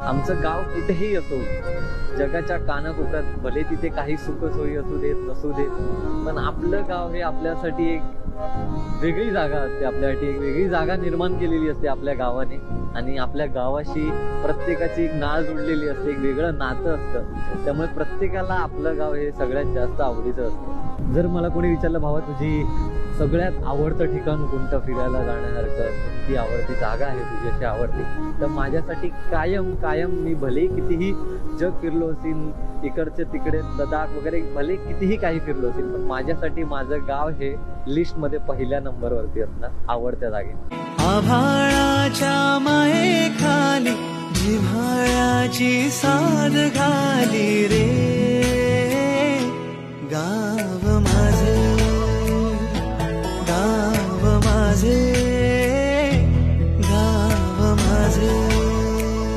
आमचं गाव कुठेही असो, जगाच्या कानाकोपऱ्यात, भले तिथे काही सुखसोयी असू देत नसू देत, पण आपलं गाव हे आपल्यासाठी एक वेगळी जागा असते, आपल्यासाठी एक वेगळी जागा निर्माण केलेली असते आपल्या गावाने. आणि आपल्या गावाशी प्रत्येकाची एक नाळ जुडलेली असते, एक वेगळं नातं असतं. त्यामुळे प्रत्येकाला आपलं गाव हे सगळ्यात जास्त आवडीचं असतं. जर मला कोणी विचारलं, भावा तुझी सगळ्यात आवडतं ठिकाण कोणतं, फिरायला जाण्यासारखं कोणती आवडती जागा आहे तुझी अशी आवडती, तर माझ्यासाठी कायम कायम मी भले कितीही जग फिरलो असेल, इकडचे तिकडे लडाख वगैरे भले कितीही काही फिरलो असेल, पण माझ्यासाठी माझं गाव हे लिस्ट मध्ये पहिल्या नंबरवरती असणार आवडत्या जागे. आभाळाच्या मायेखाली जिव्हाळ्याची साद घाली रे.